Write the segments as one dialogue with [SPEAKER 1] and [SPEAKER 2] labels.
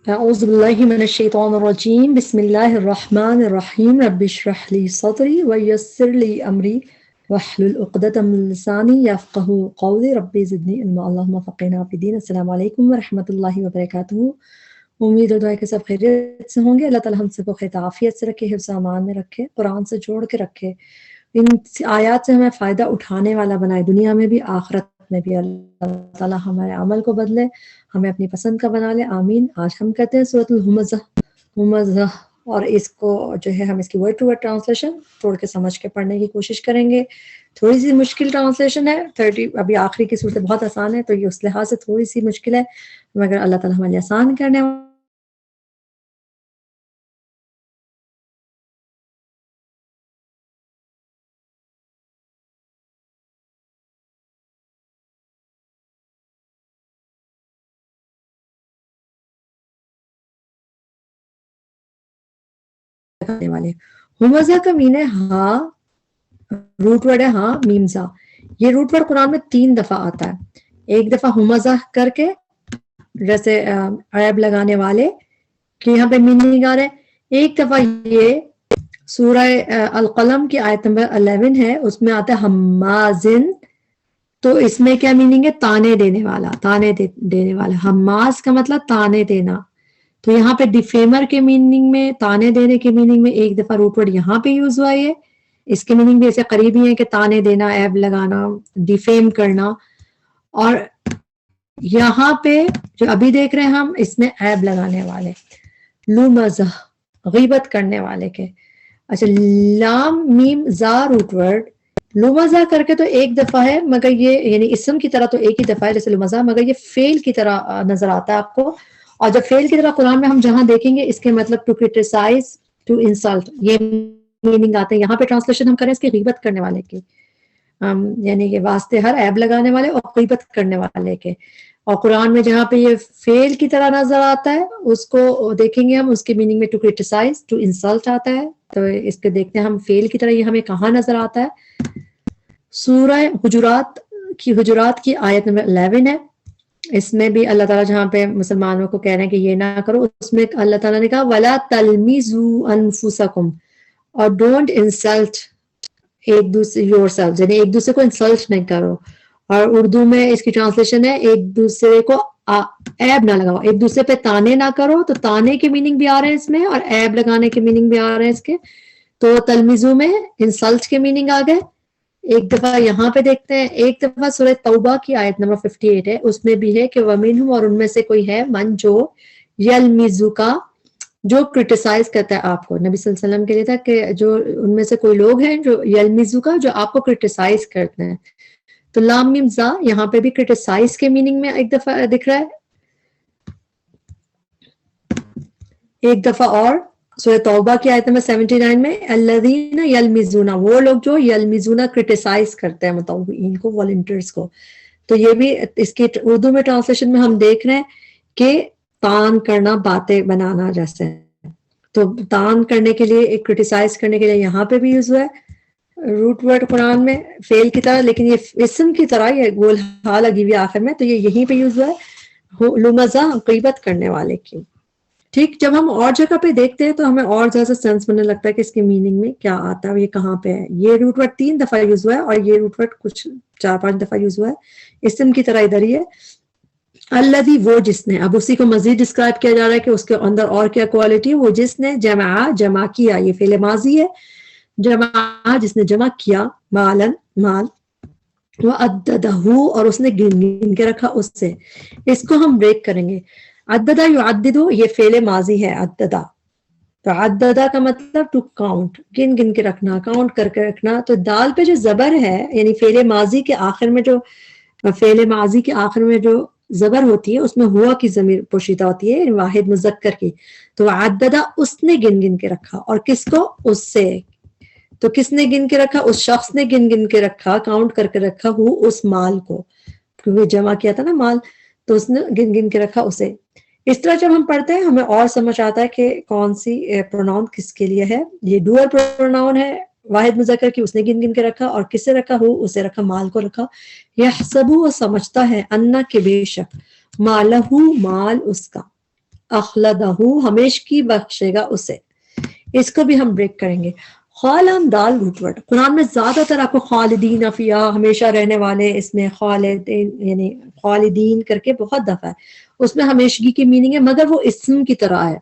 [SPEAKER 1] اعوذ باللہ من الشیطان الرجیم بسم اللہ الرحمن الرحیم رب اشرح لی صدری ویسر لی امری واحلل عقدۃ من لسانی یفقهوا قولی رب زدنی علما اللہم فقہنا فی الدین۔ السلام علیکم ورحمۃ اللہ وبرکاتہ۔ امید اور دعا کہ سب خیریت سے ہوں گے۔ اللہ تعالیٰ ہم سب کو خیر عافیت سے رکھے، حفظ و امان میں رکھے، قرآن سے جوڑ کے رکھے، ان آیات سے ہمیں فائدہ اٹھانے والا بنائے، دنیا میں بھی آخرت میں بھی۔ اللہ تعالیٰ ہمارے عمل کو بدلے، ہمیں اپنی پسند کا بنا لے، آمین۔ آج ہم کہتے ہیں سورۃ الہمزہ، ہمزہ، اور اس کو جو ہے ہم اس کی ورڈ ٹو ورڈ ٹرانسلیشن توڑ کے سمجھ کے پڑھنے کی کوشش کریں گے۔ تھوڑی سی مشکل ٹرانسلیشن ہے، 30 ابھی آخری کی صورت بہت آسان ہے، تو یہ اس لحاظ سے تھوڑی سی مشکل ہے، مگر اللہ تعالیٰ ہمارے لیے آسان کرنے والے۔ ہمزہ کا مین ہے ہاں، روٹ ورڈ ہے ہاں میم زا۔ یہ روٹ ورڈ قرآن میں 3 دفعہ آتا ہے۔ ایک دفعہ ہمزہ کر کے، جیسے عیب لگانے والے کہ یہاں پہ میننگ آ رہا ہے۔ ایک دفعہ یہ سورہ القلم کی آیت نمبر 11 ہے، اس میں آتا ہے ہمازن، تو اس میں کیا میننگ ہے؟ تانے دینے والا، تانے دینے والا۔ ہماز کا مطلب تانے دینا، تو یہاں پہ ڈیفیمر کے میننگ میں، تانے دینے کے میننگ میں ایک دفعہ روٹ ورڈ یہاں پہ یوز ہوا ہے۔ اس کے میننگ بھی ایسے قریبی ہیں کہ تانے دینا، عیب لگانا، ڈیفیم کرنا۔ اور یہاں پہ جو ابھی دیکھ رہے ہیں ہم، اس میں عیب لگانے والے، لمزہ، غیبت کرنے والے کے۔ اچھا، لام میم زا روٹ ورڈ لمزہ کر کے تو ایک دفعہ ہے، مگر یہ یعنی اسم کی طرح تو ایک ہی دفعہ ہے جیسے لمزہ، مگر یہ فعل کی طرح نظر آتا ہے آپ کو۔ اور جب فعل کی طرح قرآن میں ہم جہاں دیکھیں گے، اس کے مطلب ٹو کرٹیسائز، ٹو انسلٹ، یہ میننگ آتے ہیں۔ یہاں پہ ٹرانسلیشن ہم کریں اس کی غیبت کرنے والے کی، یعنی کہ واسطے ہر عیب لگانے والے اور غیبت کرنے والے کے۔ اور قرآن میں جہاں پہ یہ فعل کی طرح نظر آتا ہے، اس کو دیکھیں گے ہم، اس کے میننگ میں ٹو کرٹیسائز، ٹو انسلٹ آتا ہے۔ تو اس کے دیکھتے ہیں ہم فعل کی طرح یہ ہمیں کہاں نظر آتا ہے۔ سورہ حجرات کی آیت نمبر 11 ہے۔ اس میں بھی اللہ تعالیٰ جہاں پہ مسلمانوں کو کہہ رہے ہیں کہ یہ نہ کرو، اس میں اللہ تعالیٰ نے کہا وَلَا تَلْمِزُوا أَنفُسَكُمْ، اور ڈونٹ انسلٹ ایک دوسرے یور سیلف، یعنی ایک دوسرے کو انسلٹ نہیں کرو۔ اور اردو میں اس کی ٹرانسلیشن ہے ایک دوسرے کو عیب نہ لگاؤ، ایک دوسرے پہ تانے نہ کرو۔ تو تانے کے میننگ بھی آ رہے ہیں اس میں، اور عیب لگانے کے میننگ بھی آ رہے ہیں اس کے۔ تو تلمیزو میں انسلٹ کے میننگ آ گئے۔ ایک دفعہ یہاں پہ دیکھتے ہیں، ایک دفعہ سورہ توبہ کی آیت نمبر 58 ہے، اس میں بھی ہے کہ وَمِنْهُمْ، اور ان میں سے کوئی ہے، من جو یلمزوکا، جو کرٹیسائز کرتا ہے آپ کو۔ نبی صلی اللہ علیہ وسلم کے لیے تھا کہ جو ان میں سے کوئی لوگ ہیں جو یلمزوکا، جو آپ کو کرٹیسائز کرتے ہیں۔ تو لام میم زا یہاں پہ بھی کرٹیسائز کے میننگ میں ایک دفعہ دکھ رہا ہے۔ ایک دفعہ اور سورہ توبہ کی آیت نمبر 79 میں الذین یلمزون، وہ لوگ جو یلمزون کرٹیسائز کرتے ہیں متطوعین کو، والنٹیئرز کو۔ تو یہ بھی اس کی اردو میں ٹرانسلیشن میں ہم دیکھ رہے ہیں کہ تان کرنا، باتیں بنانا جیسے۔ تو تان کرنے کے لیے، ایک کرٹیسائز کرنے کے لیے یہاں پہ بھی یوز ہوا ہے روٹ ورڈ قرآن میں فعل کی طرح، لیکن یہ اسم کی طرح، یہ گول ہا لگی ہوئی آخر میں، تو یہ یہیں پہ یوز ہوا ہے، لمزہ، غیبت کرنے والے کی۔ ٹھیک، جب ہم اور جگہ پہ دیکھتے ہیں تو ہمیں اور زیادہ سینس بننے لگتا ہے کہ اس کے میننگ میں کیا آتا ہے، یہ کہاں پہ ہے۔ یہ روٹ ورڈ 3 دفعہ یوز ہوا ہے، اور یہ روٹ ورڈ کچھ 4-5 دفعہ یوز ہوا ہے، اسم کی طرح ادھر ہی ہے۔ الذی، وہ جس نے، اب اسی کو مزید ڈسکرائب کیا جا رہا ہے کہ اس کے اندر اور کیا کوالٹی ہے۔ وہ جس نے جمع کیا، یہ فعل ماضی ہے، جمع جس نے جمع کیا، مالن، مال، وعددہ، اور اس نے گن کے رکھا اس سے۔ اس کو ہم بریک کریں گے۔ عددہ یعددو، یہ فعل ماضی ہے عددہ، تو عددہ کا مطلب ٹو کاؤنٹ، گن کے رکھنا، کاؤنٹ کر کے رکھنا۔ تو دال پہ جو زبر ہے، یعنی فعل ماضی کے آخر میں جو زبر ہوتی ہے، اس میں ہوا کی ضمیر پوشیدہ ہوتی ہے، یعنی واحد مذکر کی۔ تو عددہ، اس نے گن کے رکھا، اور کس کو؟ اس سے۔ تو کس نے گن کے رکھا؟ اس شخص نے گن کے رکھا، کاؤنٹ کر کے رکھا، اس مال کو، کیونکہ جمع کیا تھا نا مال، تو اس نے گن کے رکھا اسے۔ اس طرح جب ہم پڑھتے ہیں ہمیں اور سمجھ آتا ہے کہ کون سی پروناؤن کس کے لیے ہے۔ یہ ڈوئل پروناؤن ہے، واحد مذکر کی، اس نے گن کے رکھا، اور کس سے رکھا؟ اسے رکھا، مال کو رکھا۔ یحسب، وہ سمجھتا ہے، انا، کہ بے شک، مالہ، مال اس کا، اخلدہ ہمیشگی بخشے گا اسے. اس کو بھی ہم بریک کریں گے. خالام دال روٹ ورڈ قرآن میں زیادہ تر آپ کو خالدین فیہا ہمیشہ رہنے والے، اس میں خالدین یعنی خالدین کر کے بہت دفعہ ہے، اس میں ہمیشگی کی میننگ ہے مگر وہ اسم کی طرح ہے.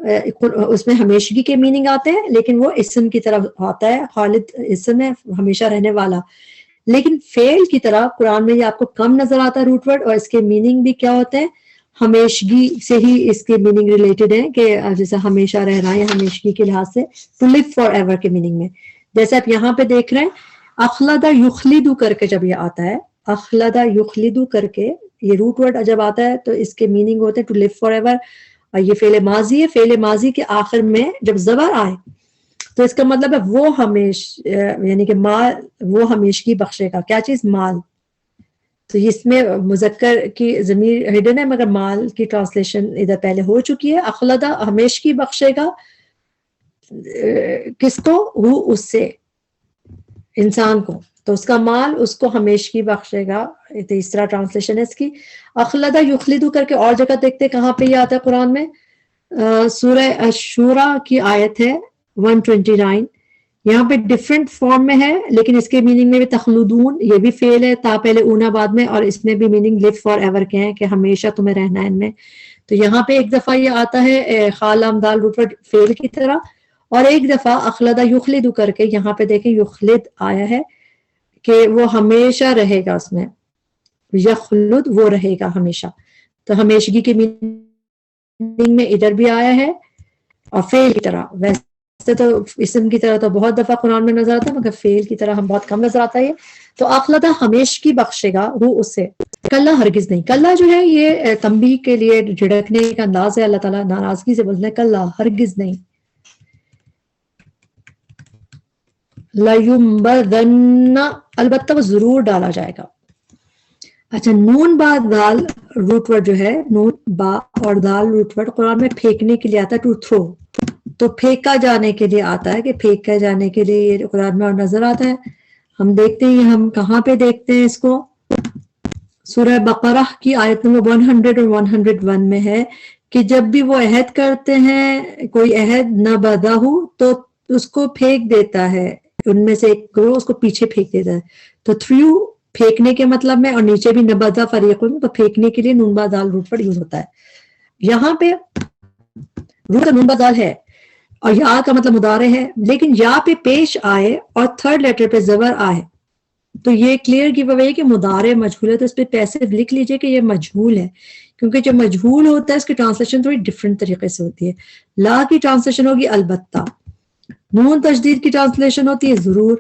[SPEAKER 1] اس میں ہمیشگی کے میننگ آتے ہیں لیکن وہ اسم کی طرح آتا ہے. خالد اسم ہے ہمیشہ رہنے والا، لیکن فعل کی طرح قرآن میں یہ آپ کو کم نظر آتا ہے روٹ ورڈ، اور اس کے میننگ بھی کیا ہوتے ہیں ہمیشگی سے ہی اس کے میننگ ریلیٹڈ ہے کہ جیسے ہمیشہ رہنا یا ہمیشگی کے لحاظ سے ٹو لیو فار ایور کے میننگ میں. جیسے آپ یہاں پہ دیکھ رہے ہیں اخلدہ یخلدو کر کے جب یہ آتا ہے، اخلدہ یخلدو کر کے یہ روٹ ورڈ جب آتا ہے تو اس کے میننگ ہوتے ہیں ٹو لیو فار ایور. یہ فعل ماضی ہے، فعل ماضی کے آخر میں جب زبر آئے تو اس کا مطلب ہے وہ یعنی کہ مال وہ ہمیشگی بخشے گا. کیا چیز؟ مال. تو اس میں مذکر کی ضمیر ہڈن ہے مگر مال کی ٹرانسلیشن ادھر پہلے ہو چکی ہے. اخلدہ ہمیشگی بخشے گا کس کو؟ وہ اس سے انسان کو، تو اس کا مال اس کو ہمیشگی بخشے گا. تیسرا ٹرانسلیشن ہے اس کی. اخلدہ یخلدو کر کے اور جگہ دیکھتے کہاں پہ یہ آتا ہے قرآن میں. سورہ الشورى کی آیت ہے 129. یہاں پہ ڈفرینٹ فارم میں ہے لیکن اس کے میننگ میں بھی تخلدون یہ بھی فعل ہے، تا پہلے اونا بعد میں، اور اس میں بھی میننگ لیو فار ایور کے ہیں کہ ہمیشہ تمہیں رہنا ہے ان میں. تو یہاں پہ ایک دفعہ یہ آتا ہے خالام دال روٹ ورڈ فعل کی طرح، اور ایک دفعہ اخلدہ یخلدو کر کے یہاں پہ دیکھیں یخلد آیا ہے کہ وہ ہمیشہ رہے گا، اس میں یخلد وہ رہے گا ہمیشہ. تو ہمیشگی کی میننگ میں ادھر بھی آیا ہے اور فعل کی طرح. ویسے تو اسم کی طرح تو بہت دفعہ قرآن میں نظر آتا ہے مگر فعل کی طرح ہم بہت کم نظر آتا ہے. تو اخلدہ ہمیشگی بخشے گا وہ اس سے. کلّا ہرگز نہیں. کلّا جو ہے یہ تنبیہ کے لیے جھڑکنے کا انداز ہے، اللہ تعالیٰ ناراضگی سے بولتے ہیں کلّا ہرگز نہیں. لَيُنبَذَنَّ البتہ وہ ضرور ڈالا جائے گا. اچھا، نون با دال روٹ ورڈ جو ہے، نون با اور دال روٹ ورڈ قرآن میں پھینکنے کے لیے آتا ہے ٹو تھرو. تو پھینکا جانے کے لیے آتا ہے کہ پھینکا جانے کے لیے یہ قرآن میں اور نظر آتا ہے. ہم دیکھتے ہیں ہم کہاں پہ دیکھتے ہیں اس کو. سورہ بقرہ کی آیت نمبر 100 اور 101 میں ہے کہ جب بھی وہ عہد کرتے ہیں کوئی عہد نہ بدا ہو تو اس کو پھینک دیتا ہے، ان میں سے ایک گروہ اس کو پیچھے پھینک دیتا ہے. تو تھریو پھینکنے کے مطلب میں، اور نیچے بھی نبدا فریقون تو پھینکنے کے لیے نون با دال روٹ پر یوز ہوتا ہے. یہاں پہ روٹ کا نون با دال ہے اور یا کا مطلب مضارع ہے، لیکن یا پہ پیش آئے اور تھرڈ لیٹر پہ زبر آئے تو یہ کلیئر کی وجہ ہے کہ مضارع مجہول ہے. تو اس پہ پیسو لکھ لیجئے کہ یہ مجہول ہے، کیونکہ جو مجہول ہوتا ہے اس کی ٹرانسلیشن تھوڑی ڈفرینٹ طریقے سے ہوتی ہے. لا کی ٹرانسلیشن ہوگی البتہ، نون تشدید کی ٹرانسلیشن ہوتی ہے ضرور.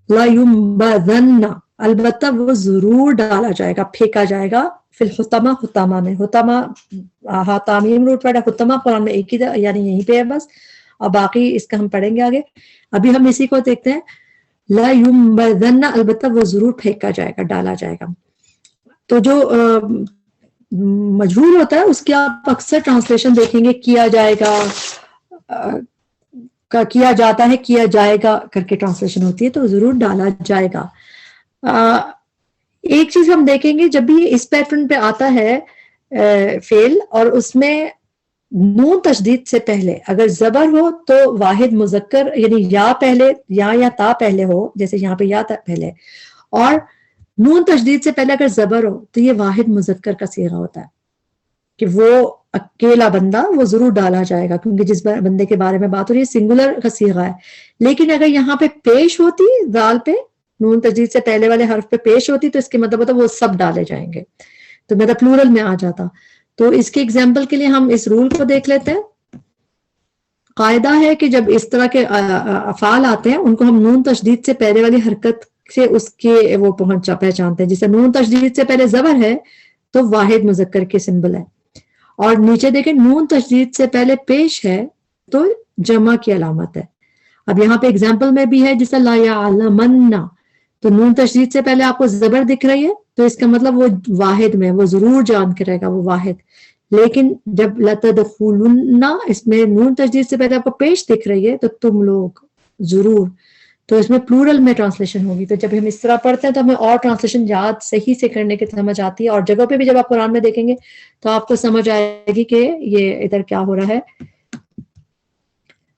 [SPEAKER 1] لا ينبذن البتہ وہ ضرور ڈالا جائے گا، پھینکا جائے گا. فی الحطمہ حطامہ میں، حطمہ حاتامیم روٹ ورڈ ہے، حطمہ قرآن میں ایک ہی یعنی یہیں پہ ہے بس، اور باقی اس کا ہم پڑھیں گے آگے. ابھی ہم اسی کو دیکھتے ہیں. لا ينبذن البتہ وہ ضرور پھینکا جائے گا، ڈالا جائے گا. تو جو مجہول ہوتا ہے اس کی آپ اکثر ٹرانسلیشن دیکھیں گے کیا جائے گا، کیا جاتا ہے، کیا جائے گا کر کے ٹرانسلیشن ہوتی ہے. تو ضرور ڈالا جائے گا. ایک چیز ہم دیکھیں گے جب بھی اس پیٹرن پہ آتا ہے فعل اور اس میں نون تشدید سے پہلے اگر زبر ہو تو واحد مذکر یعنی یا پہلے یا تا پہلے ہو، جیسے یہاں پہ یا تا پہلے، اور نون تشدید سے پہلے اگر زبر ہو تو یہ واحد مذکر کا صیغہ ہوتا ہے کہ وہ اکیلا بندہ وہ ضرور ڈالا جائے گا، کیونکہ جس بندے کے بارے میں بات ہو رہی ہے سنگولر کا صیغہ ہے. لیکن اگر یہاں پہ پیش ہوتی دال پہ نون تشدید سے پہلے والے حرف پہ پیش ہوتی تو اس کے مطلب ہوتا وہ سب ڈالے جائیں گے، تو میرا پلورل میں آ جاتا. تو اس کے ایگزامپل کے لیے ہم اس رول کو دیکھ لیتے ہیں. قاعدہ ہے کہ جب اس طرح کے افعال آتے ہیں ان کو ہم نون تشدید سے پہلے والی حرکت سے اس کے وہ پہچانتے ہیں. جیسے نون تشدید سے پہلے زبر ہے تو واحد مذکر کے سمبل ہے، اور نیچے دیکھیں نون تشدید سے پہلے پیش ہے تو جمع کی علامت ہے. اب یہاں پہ اگزامپل میں بھی ہے جیسے لا یعلمن، تو نون تشدید سے پہلے آپ کو زبر دکھ رہی ہے تو اس کا مطلب وہ واحد میں وہ ضرور جان کے رہے گا، وہ واحد. لیکن جب لتدخلن اس میں نون تشدید سے پہلے آپ کو پیش دکھ رہی ہے تو تم لوگ ضرور، تو اس میں پلورل میں ٹرانسلیشن ہوگی. تو جب ہم اس طرح پڑھتے ہیں تو ہمیں اور ٹرانسلیشن یاد صحیح سے کرنے کی سمجھ آتی ہے, اور جگہ پہ بھی جب آپ قرآن میں دیکھیں گے تو آپ کو سمجھ آئے گی کہ یہ ادھر کیا ہو رہا ہے.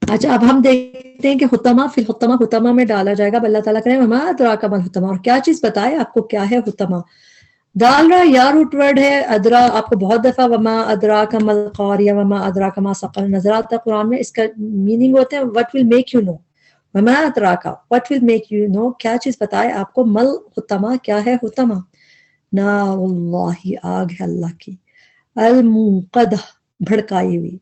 [SPEAKER 1] اچھا, اب ہم دیکھتے ہیں کہ حطمہ فی الحطمہ, حطمہ میں ڈالا جائے گا. اللہ تعالیٰ کرے وما ادراک ما الحطمہ, اور کیا چیز بتائے آپ کو کیا ہے حطمہ. ڈال رہا یا روٹ ورڈ ہے ادرا, آپ کو بہت دفعہ وما ادراک ما القاریہ وما ادراک ما سقر نظر آتا ہے قرآن میں. اس کا میننگ ہوتے ہیں what will make you know, وما ادراک what will make you know, کیا چیز بتائے آپ کو. مل حطمہ, کیا ہے حطمہ. نار اللہ, آگ ہے اللہ کی. الموقدہ, بھڑکائی ہوئی.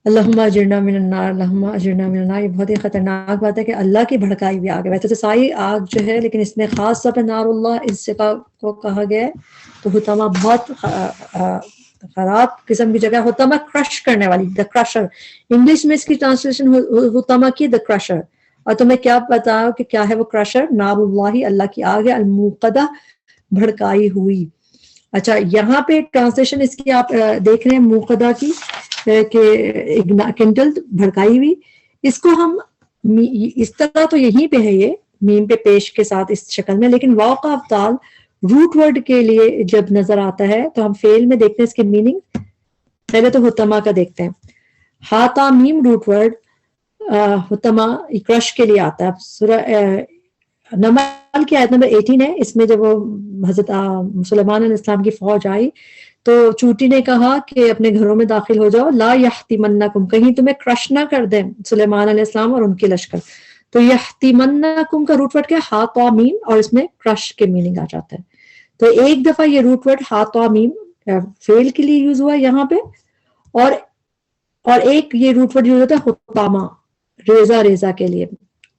[SPEAKER 1] اللہم اجرنا من النار, اللہم اجرنا من النار. یہ بہت ہی خطرناک بات ہے کہ اللہ کی بھڑکائی ہوئی آگ ہے. ویسے تو ساری آگ جو ہے, لیکن اس میں خاص طور پہ نار اللہ اس جگہ کو کہا گیا ہے. تو حطمہ بہت خراب قسم کی جگہ. حطمہ کرش کرنے والی, دا کرشر. انگلش میں اس کی ٹرانسلیشن حطمہ کی دا کرشر. اور تمہیں کیا بتاؤ کہ کیا ہے وہ کرشر. نار اللہ, اللہ کی آگ ہے. الموقدہ, بھڑکائی ہوئی. اچھا, یہاں پہ ٹرانسلیشن اس کی آپ دیکھ رہے ہیں موقدہ کی کہ کنڈل, بھڑکائی ہوئی. اس کو ہم اس طرح تو یہیں پہ ہے یہ میم پہ پیش کے ساتھ اس شکل میں, لیکن واو قاف دال روٹ ورڈ کے لیے جب نظر آتا ہے تو ہم فعل میں دیکھتے ہیں اس کے میننگ. پہلے تو حطمہ کا دیکھتے ہیں. ہا تا میم روٹ ورڈ حطمہ کرش کے لیے آتا ہے. سورہ نمل کی آیت نمبر 18 ہے. اس میں جب وہ حضرت سلیمان علیہ السلام کی فوج آئی تو چوٹی نے کہا کہ اپنے گھروں میں داخل ہو جاؤ. لا یحتمنکم, کہیں تمہیں کرش نہ کر دیں سلیمان علیہ السلام اور ان کی لشکر. تو یحتمنکم کا روٹ ورڈ کیا, ہا تا میم, اور اس میں کرش کے میننگ آ جاتا ہے. تو ایک دفعہ یہ روٹ ورڈ ہا تا میم فعل کے لیے یوز ہوا یہاں پہ, اور ایک یہ روٹ ورڈ یوز ہوتا ہے حطامہ, ریزہ ریزہ کے لیے.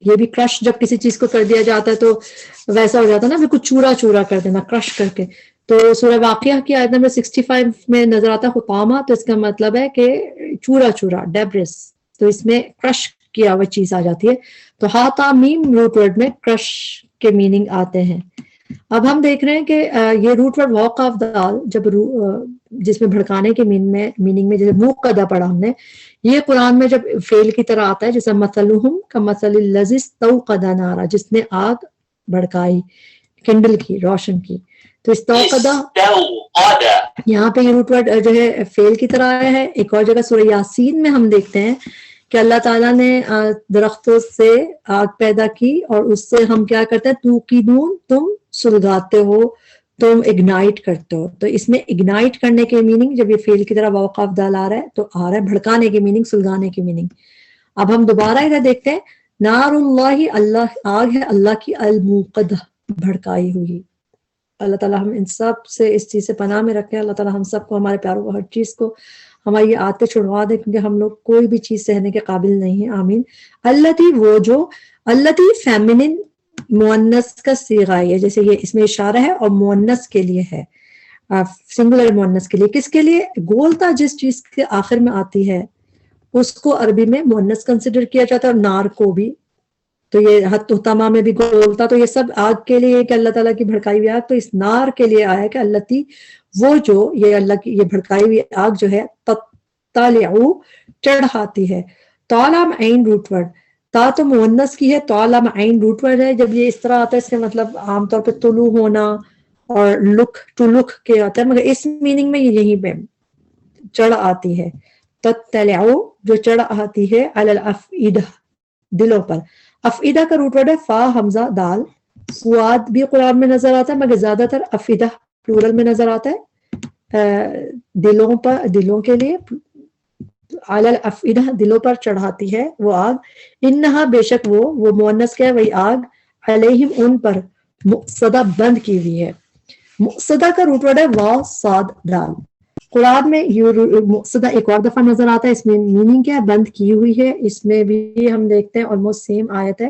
[SPEAKER 1] یہ بھی کرش, جب کسی چیز کو کر دیا جاتا ہے تو ویسا ہو جاتا ہے نا, بالکل چورا چورا کر دینا, کرش کر کے. تو سورہ واقعہ کی آیت نمبر 65 میں نظر آتا ہے حطامہ, تو اس کا مطلب ہے کہ چورا چورا, ڈیبرس. تو اس میں کرش کیا ہوا چیز آ جاتی ہے. تو ہا تا میم روٹ ورڈ میں کرش کے میننگ آتے ہیں. اب ہم دیکھ رہے ہیں کہ یہ روٹ ورڈ واو قاف دال جب جس میں بھڑکانے کے میننگ میں جیسے موقدہ پڑھا ہم نے, یہ قرآن میں جب فعل کی طرح آتا ہے جیسے مثلہم کمثل الذی استوقد نارا, جس نے آگ بھڑکائی, کنڈل کی, روشن کی. تو استوقدہ یہاں پہ یہ روٹ ورڈ جو ہے فعل کی طرح آیا ہے. ایک اور جگہ سورہ یاسین میں ہم دیکھتے ہیں کہ اللہ تعالیٰ نے درختوں سے آگ پیدا کی اور اس سے ہم کیا کرتے ہیں, توقیدون, تم سلگاتے ہو, تم اگنائٹ کرتے ہو. تو اس میں اگنائٹ کرنے کے میننگ جب یہ فعل کی طرح واو قاف دال آ رہا ہے تو آ رہا ہے بھڑکانے کی میننگ, سلگانے کی میننگ. اب ہم دوبارہ ادھر دیکھتے ہیں. نار اللہ, اللہ آگ ہے اللہ کی, الموقدہ, بھڑکائی ہوئی. اللہ تعالیٰ ہم ان سب سے اس چیز سے پناہ میں رکھیں. اللہ تعالیٰ ہم سب کو, ہمارے پیاروں کو, ہر چیز کو ہماری عادتیں چھڑوا دے, کیونکہ ہم لوگ کوئی بھی چیز سہنے کے قابل نہیں ہیں. آمین. اللتی, وہ جو, اللتی فیمنن مؤنث کا صیغہ ہے, جیسے یہ اس میں اشارہ ہے اور مؤنث کے لیے ہے, سنگولر مؤنث کے لیے. کس کے لیے؟ گولتا جس چیز کے آخر میں آتی ہے اس کو عربی میں مؤنث کنسیڈر کیا جاتا ہے, اور نار کو بھی. تو یہ حطمہ میں بھی گولتا, تو یہ سب آگ کے لیے کہ اللہ تعالیٰ کی بھڑکائی ہوئی آگ. تو اس نار کے لیے آیا کہ اللتی, وہ جو, یہ اللہ کی یہ بھڑکائی ہوئی آگ جو ہے, تطلع, چڑھاتی ہے. طالع عین روٹ ورڈ, تا تو مؤنث کی ہے, طالع عین روٹ ورڈ ہے. جب یہ اس طرح آتا ہے اس کا مطلب عام طور پہ طلوع ہونا اور لک ٹو لک کے آتا ہے, مگر اس میننگ میں یہ یہیں پہ چڑھ آتی ہے. تطلع, جو چڑھ آتی ہے, علی الافئدہ, دلوں پر. افئدہ کا روٹ ورڈ ہے فا حمزہ دال. فؤاد بھی قرآن میں نظر آتا ہے, مگر زیادہ تر افئدہ پلورل میں نظر آتا ہے, دلوں پر, دلوں کے لیے. علی الافئدہ, دلوں پر چڑھاتی ہے وہ آگ. انہا, بے شک وہ مؤنث کیا ہے, وہی آگ, علیہم, ان پر, مؤصدہ, بند کی ہوئی ہے. مؤصدہ کا روٹ ورڈ ہے واو صاد دال. قرآن میں مؤصدہ ایک اور دفعہ نظر آتا ہے. اس میں میننگ کیا ہے, بند کی ہوئی ہے. اس میں بھی ہم دیکھتے ہیں آلموسٹ سیم آیت ہے,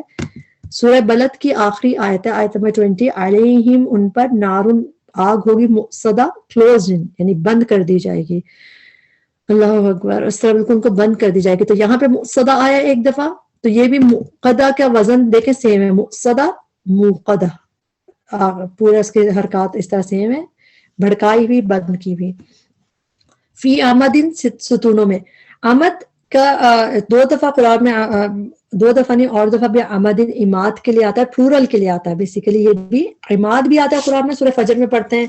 [SPEAKER 1] سورہ بلد کی آخری آیت ہے, آیت نمبر 20. علیہم, ان پر, نارن, آگ ہوگی, مؤصدہ, کلوزڈ, یعنی بند کر دی جائے گی. اللہ اکبر, اس طرح بالکل ان کو بند کر دی جائے گی. تو یہاں پہ مؤصدہ آیا ایک دفعہ, تو یہ بھی موقدہ کا وزن دیکھیں سیم ہے, مؤصدہ, موقدہ, پورا اس کے حرکات اس طرح سیم ہے, بھڑکائی ہوئی, بند کی ہوئی. فی آمدن, ستونوں میں. آمد کا دو دفعہ قرآن میں دو دفعہ نہیں اور دفعہ بھی عمد اماد کے لیے آتا ہے، پلورل کے لیے آتا ہے بیسیکلی. یہ بھی عماد بھی آتا ہے قرآن میں، سورہ فجر میں پڑھتے ہیں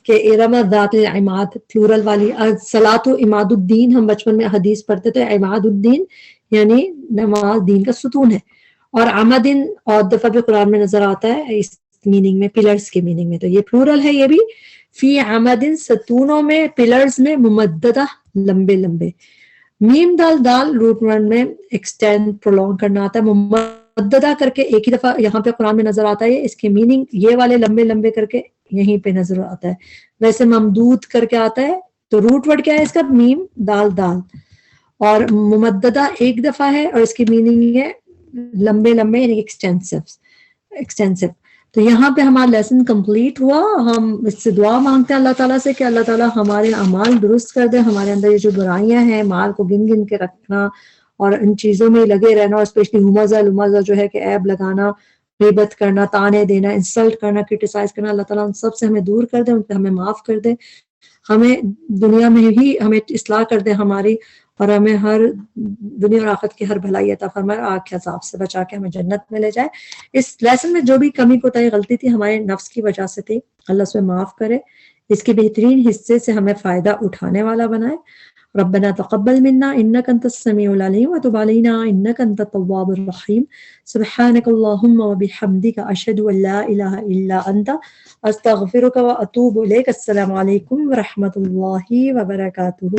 [SPEAKER 1] کہ ارم ذات العماد پلورل والی. صلاۃ عماد الدین ہم بچپن میں حدیث پڑھتے تھے، عماد الدین یعنی نماز دین کا ستون ہے. اور عمدن اور دفعہ بھی قرآن میں نظر آتا ہے اس میننگ میں، پلرز کے میننگ میں. تو یہ پلورل ہے. یہ بھی فی عمدن ستونوں میں، پلرز میں، ممددہ لمبے لمبے. میم دال دال روٹ ورڈ میں ایکسٹینڈ پرولونگ کرنا آتا ہے. ممددہ کر کے ایک ہی دفعہ یہاں پہ قرآن میں نظر آتا ہے، اس کے میننگ یہ والے لمبے لمبے کر کے یہیں پہ نظر آتا ہے. ویسے ممدود کر کے آتا ہے. تو روٹ ورڈ کیا ہے اس کا؟ میم دال دال. اور ممددہ ایک دفعہ ہے اور اس کی میننگ ہے لمبے لمبے یعنی ایکسٹینسو. تو یہاں پہ ہمارا لیسن کمپلیٹ ہوا. ہم اس سے دعا مانگتے ہیں اللہ تعالیٰ سے کہ اللہ تعالیٰ ہمارے اعمال درست کر دے. ہمارے اندر یہ جو برائیاں ہیں، مال کو گن گن کے رکھنا اور ان چیزوں میں لگے رہنا، اور اسپیشلی ہمزہ جو ہے کہ عیب لگانا، غیبت کرنا، تانے دینا، انسلٹ کرنا، کرٹیسائز کرنا، اللہ تعالیٰ ان سب سے ہمیں دور کر دے، ان پہ ہمیں معاف کر دے. ہمیں دنیا میں ہی ہمیں اصلاح کر دے ہماری، اور ہمیں ہر دنیا اور آخرت کی ہر بھلائی عطا فرمائے، آگ کے عذاب سے بچا کے ہمیں جنت میں لے جائے. اس لیسن میں جو بھی کمی کوتاہی غلطی تھی ہمارے نفس کی وجہ سے تھی، اللہ اس میں معاف کرے، اس کے بہترین حصے سے ہمیں فائدہ اٹھانے والا بنائے. ربنا تقبل منا انك انت السميع العليم وتب علينا انك انت التواب الرحيم. سبحانك اللهم وبحمدك اشهد ان لا اله الا انت استغفرك واتوب اليك. السلام علیکم ورحمۃ اللہ وبرکاتہ.